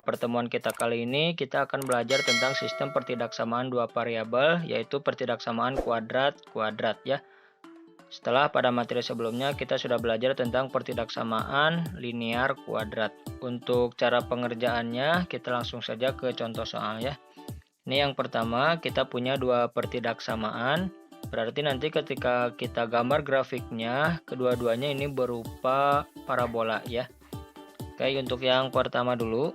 pertemuan kita kali ini kita akan belajar tentang sistem pertidaksamaan dua variabel, yaitu pertidaksamaan kuadrat-kuadrat ya. Setelah pada materi sebelumnya kita sudah belajar tentang pertidaksamaan linear kuadrat. Untuk cara pengerjaannya kita langsung saja ke contoh soal ya. Ini yang pertama, kita punya dua pertidaksamaan. Berarti nanti ketika kita gambar grafiknya, kedua-duanya ini berupa parabola ya. Oke, untuk yang pertama dulu,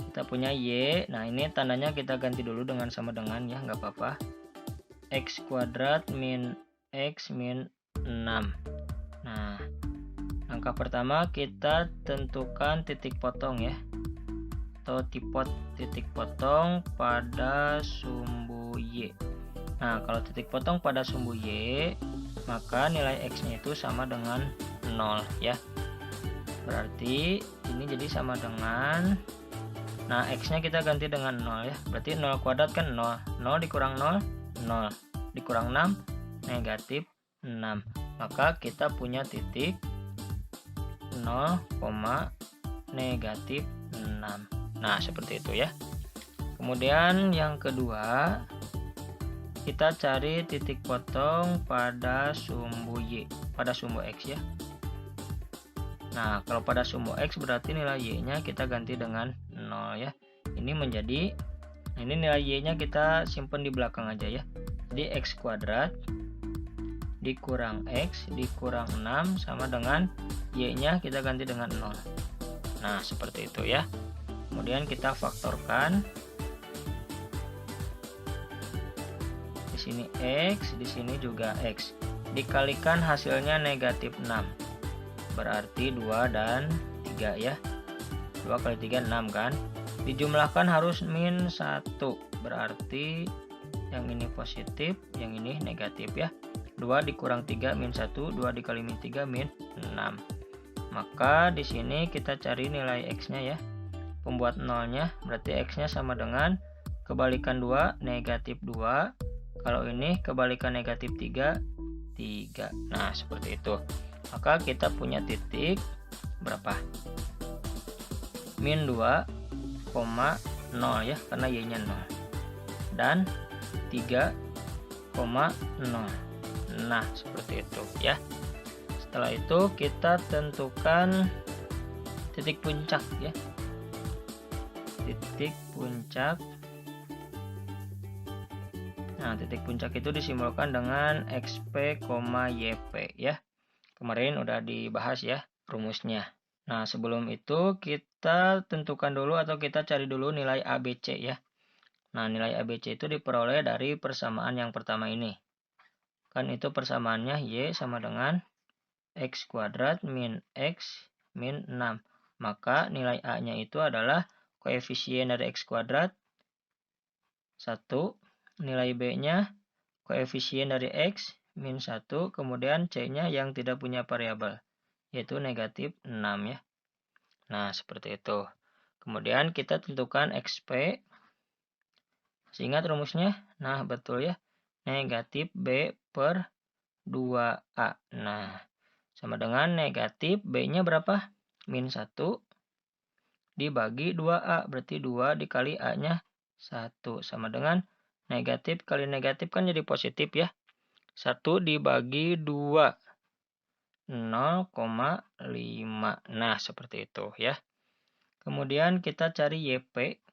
kita punya Y. Nah, ini tandanya kita ganti dulu dengan sama dengan ya, nggak apa-apa. X kuadrat min X min 6. Nah, langkah pertama kita tentukan titik potong ya, atau titik potong pada sumbu Y. Nah, kalau titik potong pada sumbu Y, maka nilai X-nya itu sama dengan 0 ya. Berarti ini jadi sama dengan, nah X-nya kita ganti dengan 0 ya. Berarti 0 kuadrat kan 0. 0 dikurang 0, 0. Dikurang 6, negatif 6. Maka kita punya titik 0, negatif 6. Nah, seperti itu ya. Kemudian yang kedua, kita cari titik potong pada sumbu Y, pada sumbu X ya. Nah, kalau pada sumbu X berarti nilai Y-nya kita ganti dengan 0 ya. Ini menjadi, ini nilai Y-nya kita simpan di belakang aja ya. Jadi X kuadrat dikurang X dikurang 6 sama dengan Y-nya kita ganti dengan 0. Nah, seperti itu ya. Kemudian kita faktorkan. Di sini X, di sini juga X. Dikalikan hasilnya negatif 6. Berarti 2 dan 3 ya. 2 kali 3 6 kan. Dijumlahkan harus min 1. Berarti yang ini positif, yang ini negatif ya. 2 dikurang 3 min 1, 2 dikali min 3 min 6. Maka di sini kita cari nilai X-nya ya. Pembuat nolnya berarti X-nya sama dengan kebalikan 2 negatif 2. Kalau ini kebalikan negatif 3, 3. Nah, seperti itu. Maka kita punya titik berapa? Min 2,0 ya, karena Y-nya 0. Dan 3,0. Nah, seperti itu ya. Setelah itu kita tentukan titik puncak ya. Titik puncak. Nah, titik puncak itu disimbolkan dengan XP, YP ya. Kemarin udah dibahas ya rumusnya. Nah, sebelum itu kita tentukan dulu atau kita cari dulu nilai ABC ya. Nah, nilai ABC itu diperoleh dari persamaan yang pertama ini. Kan itu persamaannya Y sama dengan X kuadrat min X min 6. Maka nilai A-nya itu adalah koefisien dari X kuadrat 1. Nilai B-nya koefisien dari X min 1, kemudian C-nya yang tidak punya variabel, yaitu negatif 6 ya. Nah, seperti itu. Kemudian kita tentukan XP. Masih ingat rumusnya? Nah, betul ya. Negatif B per 2A. Nah, sama dengan negatif B-nya berapa? Min 1 dibagi 2A. Berarti 2 dikali A-nya 1. Sama dengan negatif kali negatif kan jadi positif ya. 1 dibagi 2, 0,5. Nah, seperti itu ya. Kemudian kita cari YP.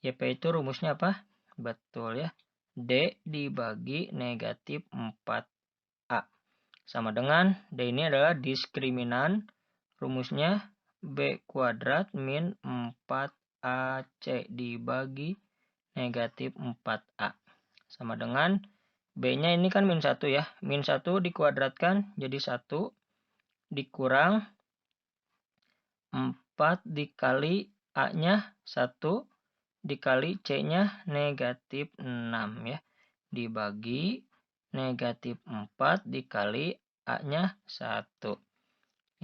YP itu rumusnya apa? Betul ya. D dibagi negatif 4A. Sama dengan D ini adalah diskriminan. Rumusnya B kuadrat min 4AC dibagi negatif 4A. Sama dengan B-nya ini kan min 1 ya. Min 1 dikuadratkan jadi 1 dikurang 4 dikali A-nya 1 dikali C-nya negatif 6 ya. Dibagi negatif 4 dikali A-nya 1.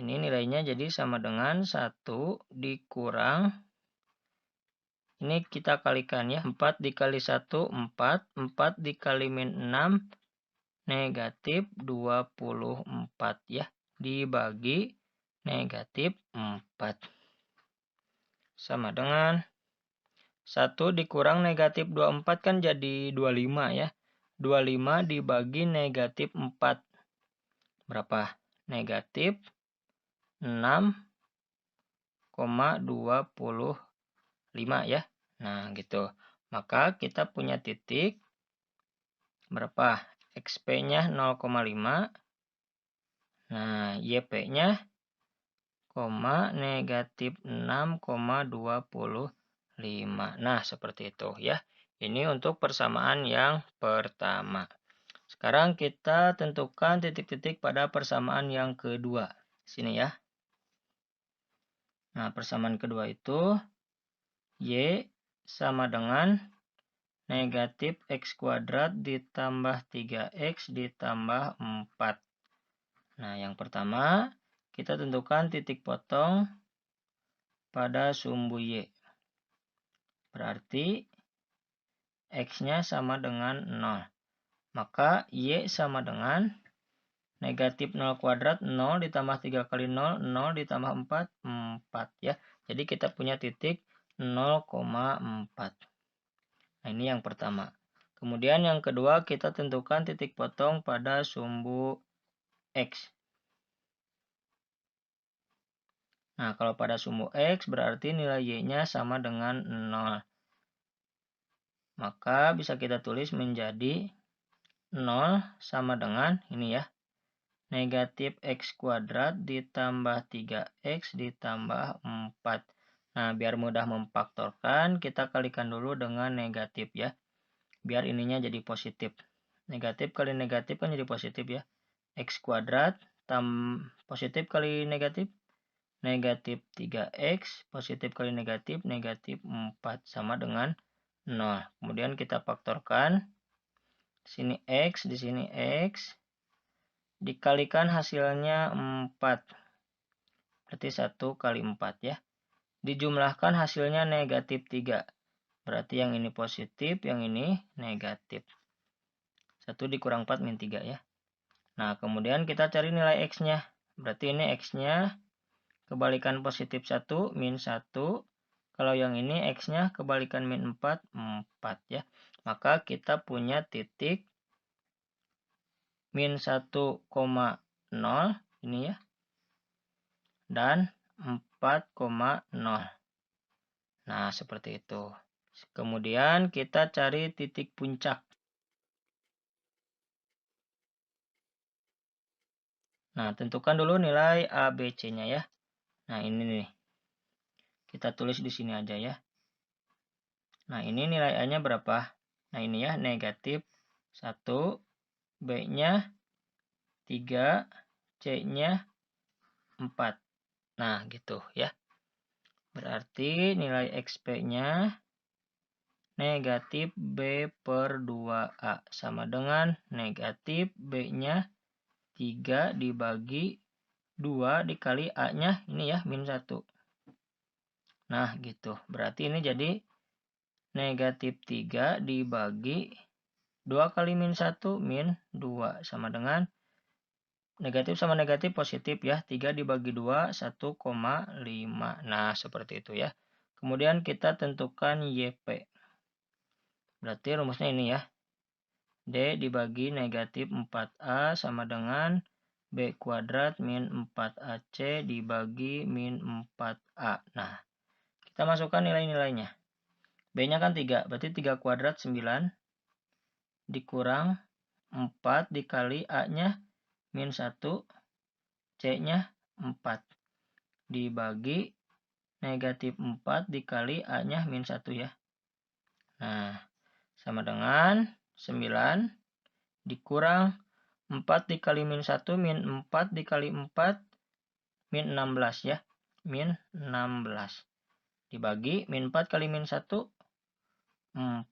Ini nilainya jadi sama dengan 1 dikurang, ini kita kalikan ya. 4 dikali 1, 4. 4 dikali min 6, negatif 24 ya. Dibagi negatif 4. sama dengan 1 dikurang negatif 24 kan jadi 25 ya. 25 dibagi negatif 4. Berapa? Negatif 6,25 ya. Nah, gitu. Maka kita punya titik berapa? XP-nya 0,5. Nah, YP-nya negatif 6,25. Nah, seperti itu ya. Ini untuk persamaan yang pertama. Sekarang kita tentukan titik-titik pada persamaan yang kedua. Sini ya. Nah, persamaan kedua itu Y sama dengan negatif X kuadrat ditambah 3X ditambah 4. Nah, yang pertama, kita tentukan titik potong pada sumbu Y. Berarti X-nya sama dengan 0. Maka Y sama dengan negatif 0 kuadrat, 0 ditambah 3 kali 0, 0 ditambah 4, 4 ya. Jadi kita punya titik 0,4. Nah, ini yang pertama. Kemudian yang kedua kita tentukan titik potong pada sumbu X. Nah, kalau pada sumbu X berarti nilai Y-nya sama dengan 0. Maka bisa kita tulis menjadi 0 sama dengan ini ya. Negatif X kuadrat ditambah 3X ditambah 4. Nah, biar mudah memfaktorkan, kita kalikan dulu dengan negatif ya. Biar ininya jadi positif. Negatif kali negatif kan jadi positif ya. X kuadrat positif kali negatif. Negatif 3X, positif kali negatif, negatif 4 sama dengan 0. Kemudian kita faktorkan. Di sini X, di sini X. Dikalikan hasilnya 4. Berarti 1 kali 4 ya. Dijumlahkan hasilnya negatif 3. Berarti yang ini positif, yang ini negatif. 1 dikurang 4 min 3 ya. Nah, kemudian kita cari nilai X-nya. Berarti ini X-nya kebalikan positif 1, min 1. Kalau yang ini X-nya kebalikan min 4, 4 ya. Maka kita punya titik min 1,0 ini ya. Dan 4,0. Nah, seperti itu. Kemudian kita cari titik puncak. Nah, tentukan dulu nilai A, B, C-nya ya. Nah, ini nih. Kita tulis di sini aja ya. Nah, ini nilai A-nya berapa? Nah, ini ya, negatif 1, B-nya 3, C-nya 4. Nah, gitu ya. Berarti nilai XP-nya negatif B per 2A. Sama dengan negatif B-nya 3 dibagi 2 dikali A-nya ini ya, min 1. Nah, gitu. Berarti ini jadi negatif 3 dibagi 2 kali min 1, min 2. Sama dengan negatif sama negatif positif ya. 3 dibagi 2, 1,5. Nah, seperti itu ya. Kemudian kita tentukan YP. Berarti rumusnya ini ya. D dibagi negatif 4A sama dengan B kuadrat min 4AC dibagi min 4A. Nah, kita masukkan nilai-nilainya. B-nya kan 3, berarti 3 kuadrat 9 dikurang 4 dikali A-nya min 1, C-nya 4 dibagi negatif 4 dikali A-nya min 1 ya. Nah, sama dengan 9 dikurang 4 dikali min 1, min 4 dikali 4, min 16 ya. Min 16. Dibagi min 4 kali min 1, 4.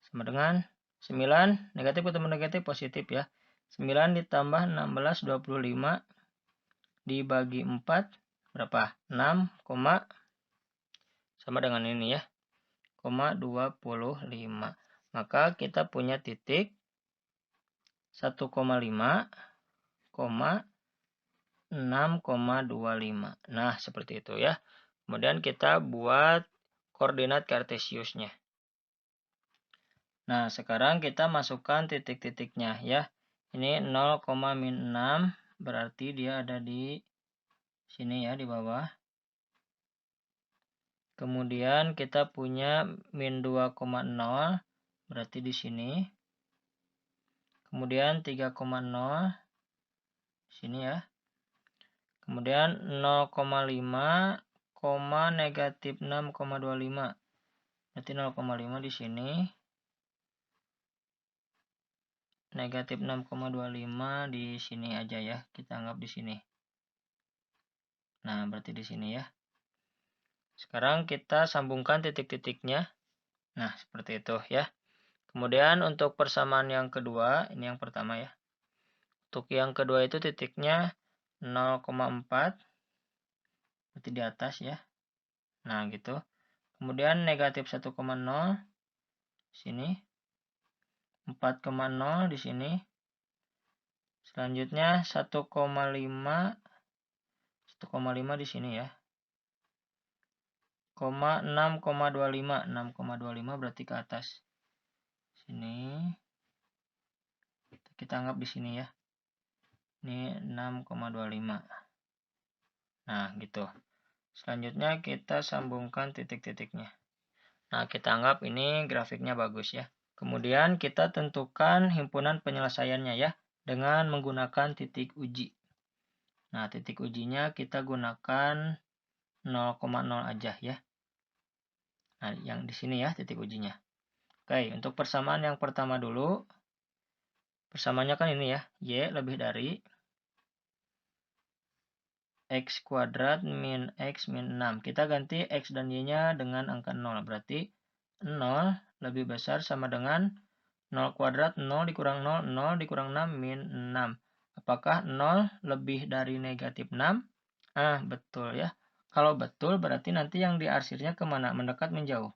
Sama dengan 9, negatif ketemu negatif, positif ya. 9 ditambah 16, 25. Dibagi 4, berapa? 6, sama dengan ini ya. 25. Maka kita punya titik 1,5, 6,25. Nah, seperti itu ya. Kemudian kita buat koordinat kartesiusnya. Nah, sekarang kita masukkan titik-titiknya ya. Ini 0,-6 berarti dia ada di sini ya, di bawah. Kemudian kita punya min 2,0 berarti di sini. Kemudian 3,0 sini ya. Kemudian 0,5, negatif 6,25. Berarti 0,5 di sini. Negatif 6,25 di sini aja ya. Kita anggap di sini. Nah, berarti di sini ya. Sekarang kita sambungkan titik-titiknya. Nah, seperti itu ya. Kemudian untuk persamaan yang kedua, ini yang pertama ya. Untuk yang kedua itu titiknya 0,4. Berarti di atas ya. Nah, gitu. Kemudian negatif 1,0 sini. 4,0 di sini. Selanjutnya 1,5 di sini ya. 6,25 berarti ke atas. Sini. Kita anggap di sini ya. Ini 6,25. Nah, gitu. Selanjutnya kita sambungkan titik-titiknya. Nah, kita anggap ini grafiknya bagus ya. Kemudian kita tentukan himpunan penyelesaiannya ya dengan menggunakan titik uji. Nah, titik ujinya kita gunakan 0,0 aja ya. Nah, yang di sini ya titik ujinya. Oke, untuk persamaan yang pertama dulu. Persamaannya kan ini ya, Y lebih dari X kuadrat min X min 6. Kita ganti X dan Y-nya dengan angka 0. Berarti 0 lebih besar sama dengan 0 kuadrat, 0 dikurang 0, 0 dikurang 6, min 6. Apakah 0 lebih dari negatif 6? Ah, betul ya. Kalau betul, berarti nanti yang diarsirnya kemana? Mendekat, menjauh.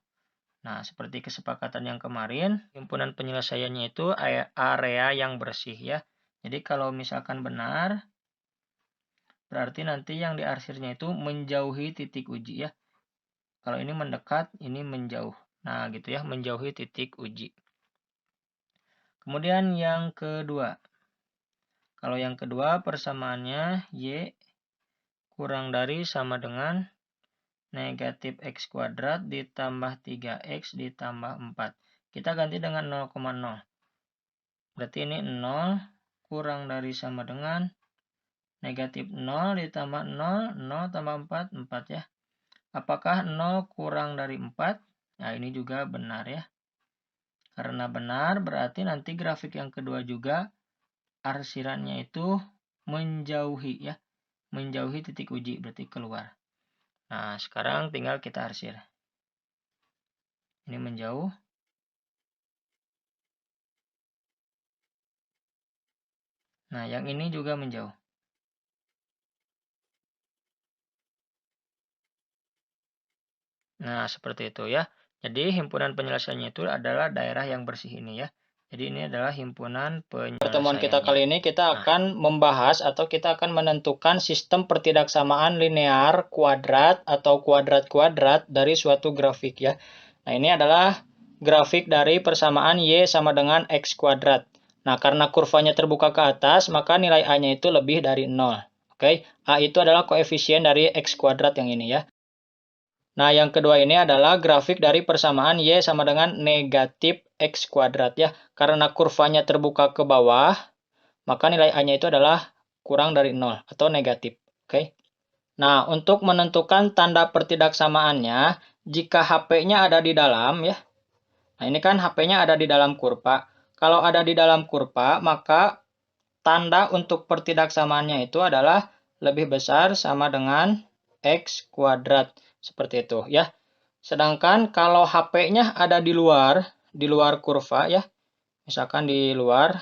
Nah, seperti kesepakatan yang kemarin, himpunan penyelesaiannya itu area yang bersih ya. Jadi kalau misalkan benar, berarti nanti yang diarsirnya itu menjauhi titik uji ya. Kalau ini mendekat, ini menjauh. Nah, gitu ya, menjauhi titik uji. Kemudian yang kedua. Kalau yang kedua persamaannya Y kurang dari sama dengan negatif X kuadrat ditambah 3X ditambah 4. Kita ganti dengan 0,0. Berarti ini 0 kurang dari sama dengan negatif 0 ditambah 0, 0 tambah 4, 4 ya. Apakah 0 kurang dari 4? Nah, ini juga benar ya. Karena benar, berarti nanti grafik yang kedua juga arsirannya itu menjauhi ya. Menjauhi titik uji, berarti keluar. Nah, sekarang tinggal kita arsir. Ini menjauh. Nah, yang ini juga menjauh. Nah, seperti itu ya. Jadi, himpunan penyelesaiannya itu adalah daerah yang bersih ini ya. Jadi, ini adalah himpunan penyelesaiannya. Pertemuan kita kali ini kita akan membahas atau kita akan menentukan sistem pertidaksamaan linear kuadrat atau kuadrat-kuadrat dari suatu grafik ya. Nah, ini adalah grafik dari persamaan Y sama dengan X kuadrat. Nah, karena kurvanya terbuka ke atas, maka nilai A-nya itu lebih dari 0. Oke, A itu adalah koefisien dari X kuadrat yang ini ya. Nah, yang kedua ini adalah grafik dari persamaan Y sama dengan negatif X kuadrat ya. Karena kurvanya terbuka ke bawah, maka nilai A-nya itu adalah kurang dari 0 atau negatif. Oke. Nah, untuk menentukan tanda pertidaksamaannya, jika HP-nya ada di dalam ya. Nah, ini kan HP-nya ada di dalam kurva. Kalau ada di dalam kurva, maka tanda untuk pertidaksamaannya itu adalah lebih besar sama dengan X kuadrat. Seperti itu ya. Sedangkan kalau HP-nya ada di luar kurva ya. Misalkan di luar.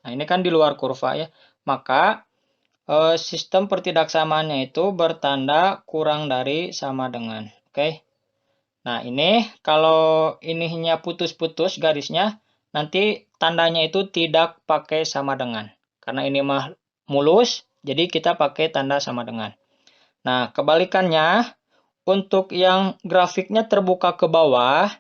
Nah, ini kan di luar kurva ya. Maka sistem pertidaksamaannya itu bertanda kurang dari sama dengan. Oke. Nah, ini kalau ininya putus-putus garisnya, nanti tandanya itu tidak pakai sama dengan. Karena ini mah mulus, jadi kita pakai tanda sama dengan. Nah, kebalikannya, untuk yang grafiknya terbuka ke bawah,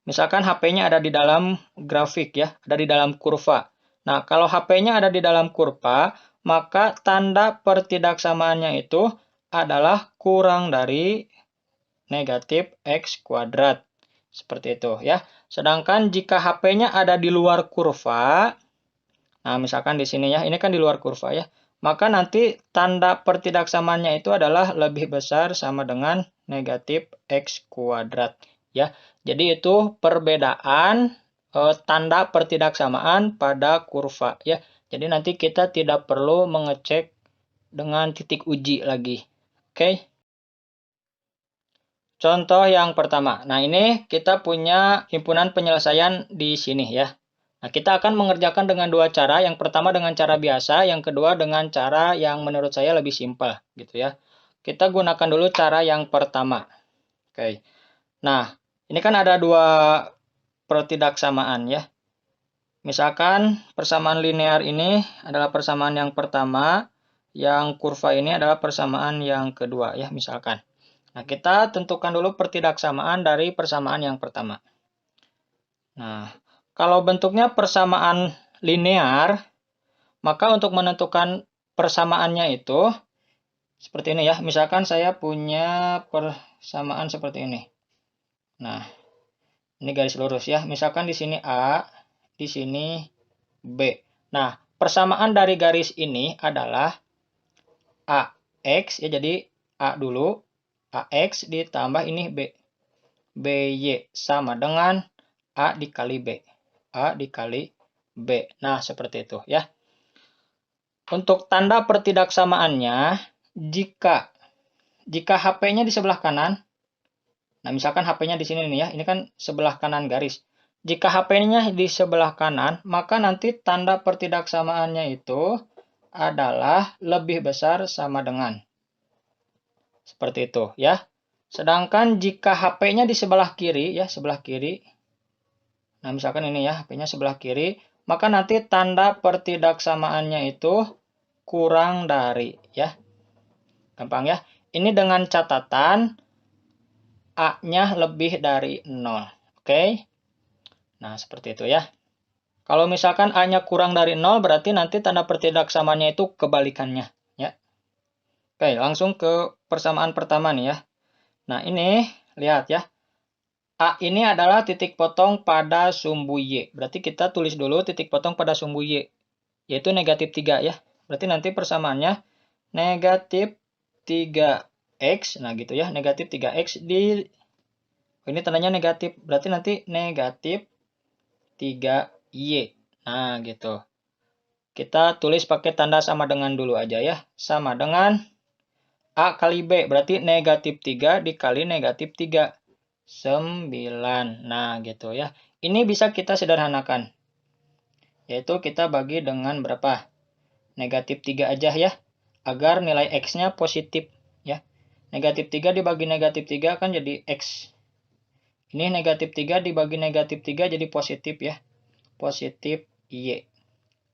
misalkan HP-nya ada di dalam grafik ya, ada di dalam kurva. Nah, kalau HP-nya ada di dalam kurva, maka tanda pertidaksamaannya itu adalah kurang dari negatif X kuadrat. Seperti itu ya. Sedangkan jika HP-nya ada di luar kurva, nah misalkan di sini ya, ini kan di luar kurva ya, maka nanti tanda pertidaksamaannya itu adalah lebih besar sama dengan negatif X kuadrat ya. Jadi itu perbedaan tanda pertidaksamaan pada kurva ya. Jadi nanti kita tidak perlu mengecek dengan titik uji lagi. Oke. Contoh yang pertama. Nah, ini kita punya himpunan penyelesaian di sini ya. Nah, kita akan mengerjakan dengan dua cara. Yang pertama dengan cara biasa, yang kedua dengan cara yang menurut saya lebih simpel gitu ya. Kita gunakan dulu cara yang pertama. Oke. Nah, ini kan ada dua pertidaksamaan ya. Misalkan persamaan linear ini adalah persamaan yang pertama, yang kurva ini adalah persamaan yang kedua ya, misalkan. Nah, kita tentukan dulu pertidaksamaan dari persamaan yang pertama. Nah, kalau bentuknya persamaan linear, maka untuk menentukan persamaannya itu seperti ini ya. Misalkan saya punya persamaan seperti ini. Nah, ini garis lurus ya. Misalkan di sini A, di sini B. Nah, persamaan dari garis ini adalah AX ya, jadi A dulu, AX ditambah ini B. BY sama dengan A dikali B. A dikali B. Nah, seperti itu ya. Untuk tanda pertidaksamaannya, jika HP-nya di sebelah kanan, nah misalkan HP-nya di sini nih ya, ini kan sebelah kanan garis. Jika HP-nya di sebelah kanan, maka nanti tanda pertidaksamaannya itu adalah lebih besar sama dengan. Seperti itu ya. Sedangkan jika HP-nya di sebelah kiri ya, sebelah kiri. Nah, misalkan ini ya, HP-nya sebelah kiri, maka nanti tanda pertidaksamaannya itu kurang dari ya. Gampang ya. Ini dengan catatan A-nya lebih dari 0. Oke. Nah, seperti itu ya. Kalau misalkan A-nya kurang dari 0, berarti nanti tanda pertidaksamaannya itu kebalikannya ya. Oke, langsung ke persamaan pertama nih ya. Nah, ini lihat ya. A ini adalah titik potong pada sumbu Y. Berarti kita tulis dulu titik potong pada sumbu Y, yaitu negatif 3 ya. Berarti nanti persamaannya negatif 3X. Nah gitu ya, negatif 3X di... ini tandanya negatif. Berarti nanti negatif 3Y. Nah gitu. Kita tulis pakai tanda sama dengan dulu aja ya. Sama dengan A kali B. Berarti negatif 3 dikali negatif 3. 9. Nah, gitu ya. Ini bisa kita sederhanakan. Yaitu kita bagi dengan berapa? Negatif 3 aja ya. Agar nilai X-nya positif ya. Negatif 3 dibagi negatif 3 kan jadi X. Ini negatif 3 dibagi negatif 3 jadi positif ya. Positif Y.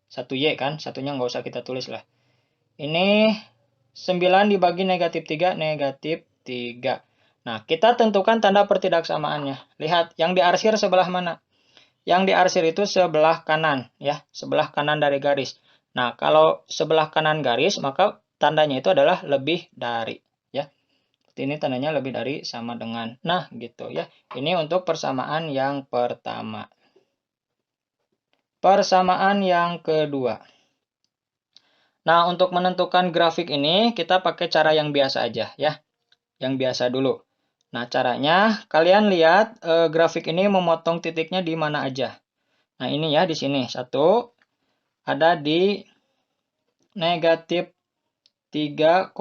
1Y kan. Satunya nggak usah kita tulis lah. Ini 9 dibagi negatif 3, negatif 3. Nah, kita tentukan tanda pertidaksamaannya. Lihat, yang diarsir sebelah mana? Yang diarsir itu sebelah kanan, ya, sebelah kanan dari garis. Nah, kalau sebelah kanan garis, maka tandanya itu adalah lebih dari, ya. Ini tandanya lebih dari sama dengan. Nah, gitu ya. Ini untuk persamaan yang pertama. Persamaan yang kedua. Nah, untuk menentukan grafik ini, kita pakai cara yang biasa aja, ya. Yang biasa dulu. Nah, caranya kalian lihat grafik ini memotong titiknya di mana aja. Nah, ini ya di sini. Satu ada di negatif 3,0.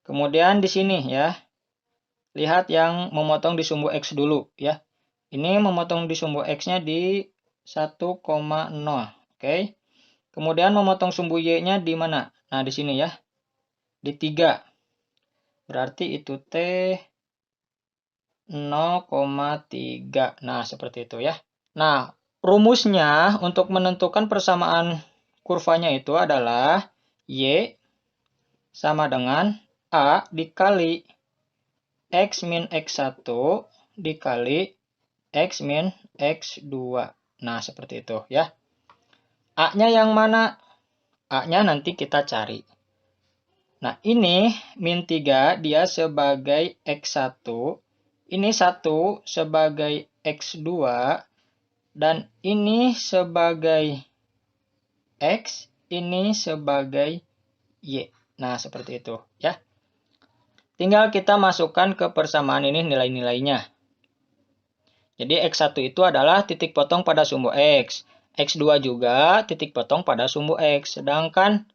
Kemudian di sini ya. Lihat yang memotong di sumbu X dulu ya. Ini memotong di sumbu X-nya di 1,0. Oke. Kemudian memotong sumbu Y-nya di mana? Nah, di sini ya. Di 3. Berarti itu T 0,3. Nah, seperti itu ya. Nah, rumusnya untuk menentukan persamaan kurvanya itu adalah Y sama dengan A dikali X min X1 dikali X min X2. Nah, seperti itu ya. A-nya yang mana? A-nya nanti kita cari. Nah, ini min 3 dia sebagai X1. Ini 1 sebagai X2. Dan ini sebagai X, ini sebagai Y. Nah, seperti itu ya. Tinggal kita masukkan ke persamaan ini nilai-nilainya. Jadi X1 itu adalah titik potong pada sumbu X. X2 juga titik potong pada sumbu X. Sedangkan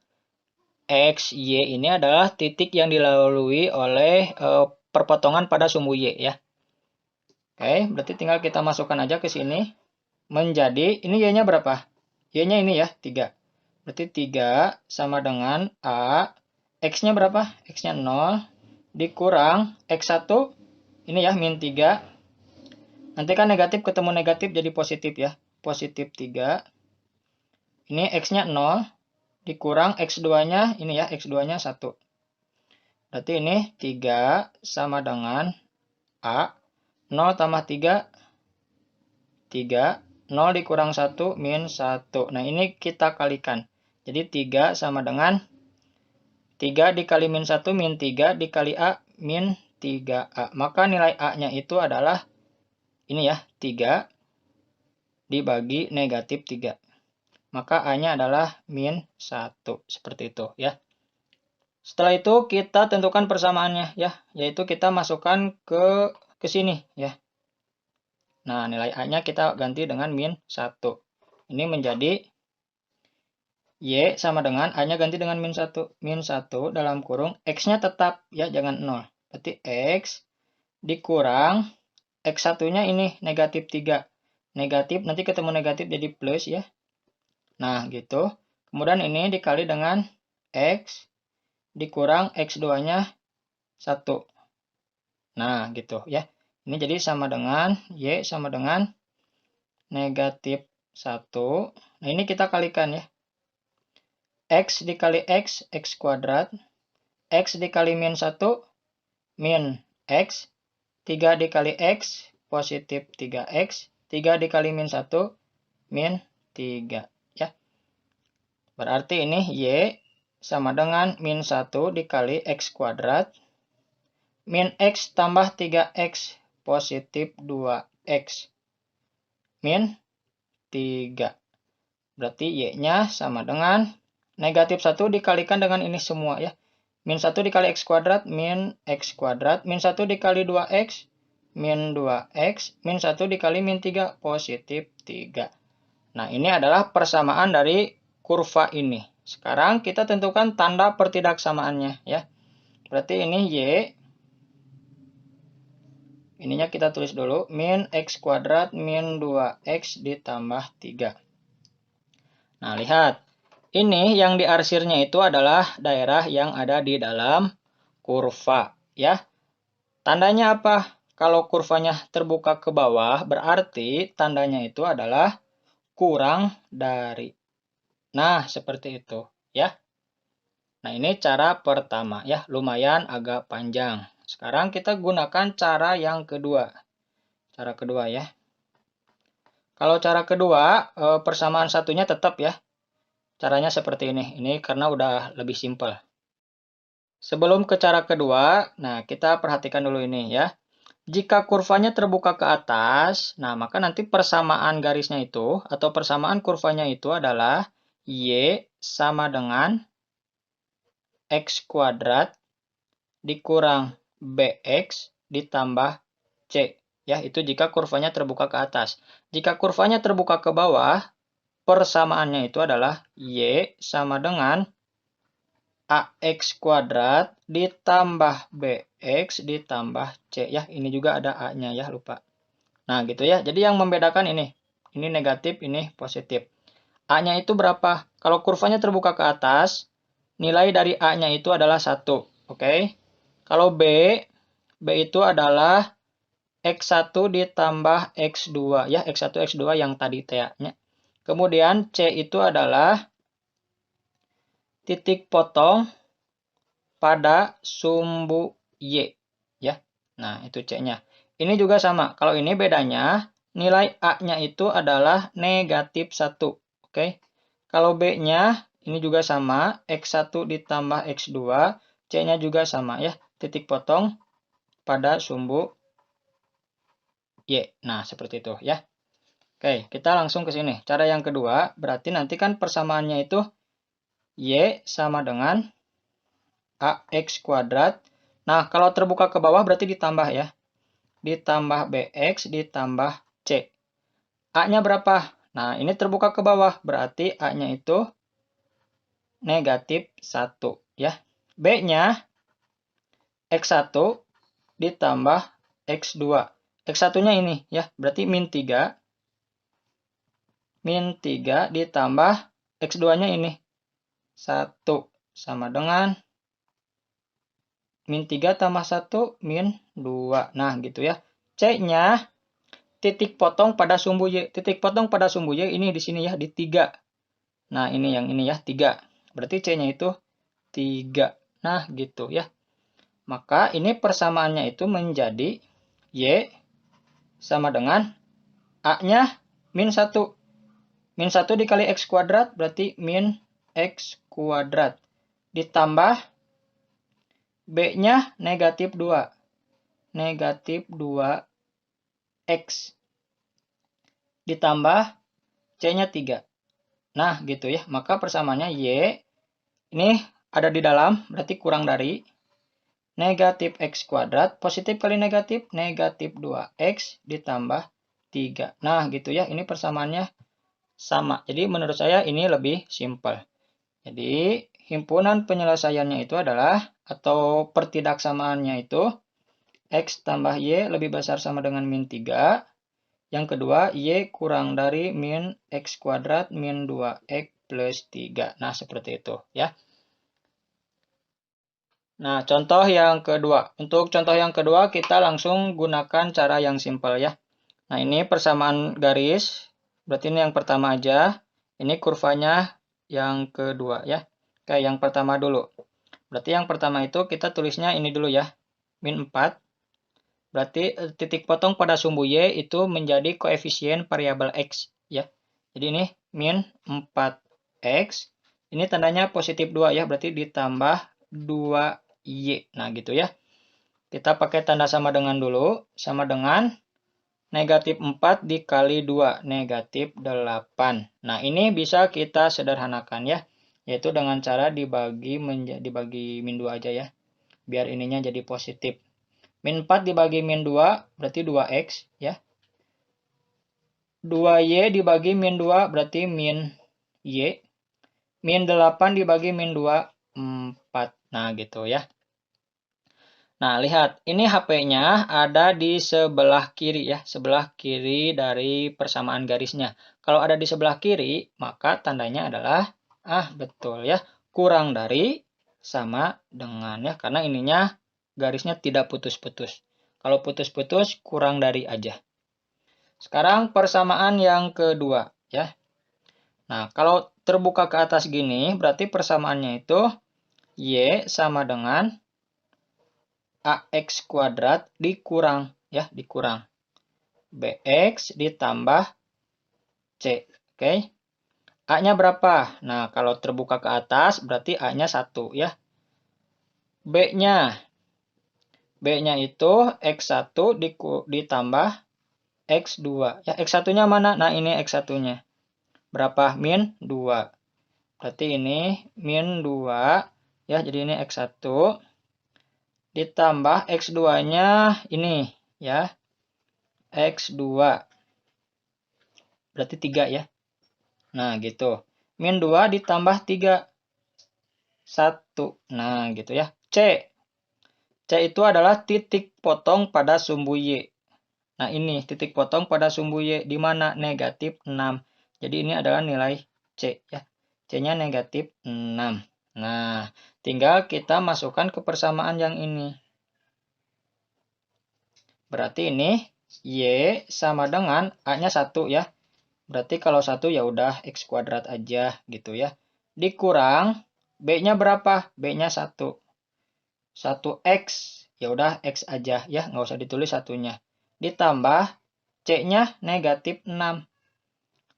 X, Y ini adalah titik yang dilalui oleh perpotongan pada sumbu Y ya. Oke, berarti tinggal kita masukkan aja ke sini. Menjadi, ini Y-nya berapa? Y-nya ini ya, 3. Berarti 3 sama dengan A. X-nya berapa? X-nya 0. Dikurang X1, ini ya, min 3. Nanti kan negatif ketemu negatif jadi positif ya. Positif 3. Ini X-nya 0. Dikurang X2-nya, ini ya, X2-nya 1. Berarti ini 3 sama dengan A. 0 tambah 3, 3. 0 dikurang 1, min 1. Nah, ini kita kalikan. Jadi 3 sama dengan 3 dikali min 1, min 3 dikali A, min 3A. Maka nilai A-nya itu adalah ini ya, 3 dibagi negatif 3. Maka A-nya adalah min 1. Seperti itu ya. Setelah itu kita tentukan persamaannya ya, yaitu kita masukkan ke sini ya. Nah, nilai A-nya kita ganti dengan min 1. Ini menjadi Y sama dengan A-nya ganti dengan min 1. Min 1 dalam kurung X-nya tetap ya, jangan 0. Berarti X dikurang X1-nya ini negatif 3. Negatif, nanti ketemu negatif jadi plus ya. Nah, gitu. Kemudian ini dikali dengan X dikurang X2-nya 1. Nah, gitu ya. Ini jadi sama dengan Y sama dengan negatif 1. Nah, ini kita kalikan ya. X dikali X, X kuadrat. X dikali min 1, min X. 3 dikali X, positif 3X. 3 dikali min 1, min 3. Ya. Berarti ini Y sama dengan min 1 dikali X kuadrat. Min X tambah 3X, positif 2X. Min 3. Berarti Y-nya sama dengan negatif 1 dikalikan dengan ini semua ya. Min 1 dikali X kuadrat, min X kuadrat. Min 1 dikali 2X, min 2X. Min 1 dikali min 3, positif 3. Nah, ini adalah persamaan dari kurva ini. Sekarang kita tentukan tanda pertidaksamaannya ya. Berarti ini Y. Ininya kita tulis dulu. Min X kuadrat, min 2X ditambah 3. Nah, lihat. Ini yang diarsirnya itu adalah daerah yang ada di dalam kurva ya. Tandanya apa? Kalau kurvanya terbuka ke bawah berarti tandanya itu adalah kurang dari. Nah, seperti itu ya. Nah, ini cara pertama ya, lumayan agak panjang. Sekarang kita gunakan cara yang kedua. Cara kedua ya. Kalau cara kedua persamaan satunya tetap ya. Caranya seperti ini. Ini karena udah lebih simpel. Sebelum ke cara kedua, nah kita perhatikan dulu ini ya. Jika kurvanya terbuka ke atas, nah maka nanti persamaan garisnya itu atau persamaan kurvanya itu adalah Y sama dengan X kuadrat dikurang BX ditambah C. Ya, itu jika kurvanya terbuka ke atas. Jika kurvanya terbuka ke bawah, persamaannya itu adalah Y sama dengan AX kuadrat ditambah BX ditambah C. Ya, ini juga ada A-nya ya, lupa. Nah, gitu ya. Jadi yang membedakan ini. Ini negatif, ini positif. A-nya itu berapa? Kalau kurvanya terbuka ke atas, nilai dari A-nya itu adalah 1. Oke. Kalau B itu adalah X1 ditambah X2. Ya, X1, X2 yang tadi T-nya. Kemudian C itu adalah titik potong pada sumbu Y. Ya. Nah, itu C-nya. Ini juga sama. Kalau ini bedanya, nilai A-nya itu adalah negatif 1. Oke. Kalau B-nya, ini juga sama. X1 ditambah X2. C-nya juga sama ya. Titik potong pada sumbu Y. Nah, seperti itu ya. Oke, kita langsung ke sini. Cara yang kedua, berarti nanti kan persamaannya itu Y sama dengan AX kuadrat. Nah, kalau terbuka ke bawah berarti ditambah ya. Ditambah BX ditambah C. A-nya berapa? Nah, ini terbuka ke bawah. Berarti A-nya itu negatif 1. Ya. B-nya X1 ditambah X2. X1-nya ini ya. Berarti min 3. Min 3 ditambah X2-nya ini. 1 sama dengan min 3 tambah 1 min 2. Nah, gitu ya. C-nya titik potong pada sumbu Y. Titik potong pada sumbu Y ini di sini ya, di 3. Nah, ini yang ini ya, 3. Berarti C-nya itu 3. Nah, gitu ya. Maka ini persamaannya itu menjadi Y sama dengan A-nya min 1. Min 1 dikali X kuadrat berarti min X kuadrat. Ditambah B-nya negatif 2. Negatif 2X. Ditambah C-nya 3. Nah, gitu ya. Maka persamaannya Y ini ada di dalam, berarti kurang dari negatif X kuadrat. Positif kali negatif, negatif 2X ditambah 3. Nah, gitu ya. Ini persamaannya sama. Jadi, menurut saya ini lebih simpel. Jadi, himpunan penyelesaiannya itu adalah, atau pertidaksamaannya itu, X tambah Y lebih besar sama dengan min 3. Yang kedua, Y kurang dari min X kuadrat min 2X plus 3. Nah, seperti itu ya. Nah, contoh yang kedua. Untuk contoh yang kedua, kita langsung gunakan cara yang simpel ya. Nah, ini persamaan garis. Berarti ini yang pertama aja. Ini kurvanya yang kedua ya. Oke, yang pertama dulu. Berarti yang pertama itu kita tulisnya ini dulu ya. Min 4. Berarti titik potong pada sumbu Y itu menjadi koefisien variabel X ya. Jadi ini min 4X. Ini tandanya positif 2 ya, berarti ditambah 2Y. Nah gitu ya. Kita pakai tanda sama dengan dulu. Sama dengan negatif 4 dikali 2. Negatif 8. Nah ini bisa kita sederhanakan ya. Yaitu dengan cara dibagi min 2 aja ya. Biar ininya jadi positif. Min 4 dibagi min 2 berarti 2X ya. 2Y dibagi min 2 berarti min Y. Min 8 dibagi min 2, 4. Nah gitu ya. Nah lihat, ini HP-nya ada di sebelah kiri ya. Sebelah kiri dari persamaan garisnya. Kalau ada di sebelah kiri, maka tandanya adalah, betul ya, kurang dari sama dengan ya. Karena ininya garisnya tidak putus-putus. Kalau putus-putus, kurang dari aja. Sekarang persamaan yang kedua ya. Nah, kalau terbuka ke atas gini, berarti persamaannya itu Y sama dengan AX kuadrat dikurang ya, dikurang BX ditambah C. Oke. A-nya berapa? Nah, kalau terbuka ke atas berarti A-nya 1 ya. B-nya itu X1 ditambah X2. Ya, X1-nya mana? Nah, ini X1-nya. Berapa? Min 2. Berarti ini min 2. Ya, jadi ini X1. Ditambah X2-nya ini. Ya. X2. Berarti 3 ya. Nah, gitu. Min 2 ditambah 3. 1. Nah, gitu ya. C. C itu adalah titik potong pada sumbu Y. Nah, ini titik potong pada sumbu Y di mana negatif 6. Jadi ini adalah nilai C ya. C-nya negatif 6. Nah, tinggal kita masukkan ke persamaan yang ini. Berarti ini Y sama dengan A-nya 1 ya. Berarti kalau 1 ya udah X kuadrat aja gitu ya. Dikurang B-nya berapa? B-nya 1. 1X ya udah X aja ya, nggak usah ditulis satunya. Ditambah C-nya negatif 6.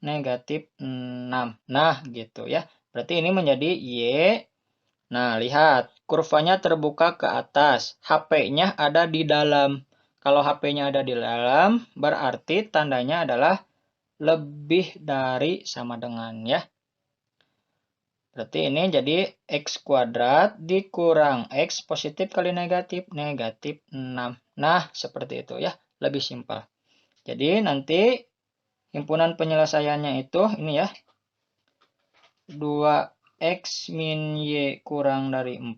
Negatif 6. Nah, gitu ya. Berarti ini menjadi Y. Nah, lihat. Kurvanya terbuka ke atas. HP-nya ada di dalam. Kalau HP-nya ada di dalam, berarti tandanya adalah lebih dari sama dengan ya. Berarti ini jadi X kuadrat dikurang X positif kali negatif, negatif 6. Nah, seperti itu ya. Lebih simpel. Jadi nanti himpunan penyelesaiannya itu ini ya. 2X min Y kurang dari 4.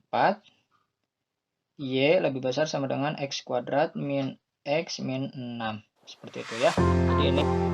Y lebih besar sama dengan X kuadrat min X min 6. Seperti itu ya. Jadi ini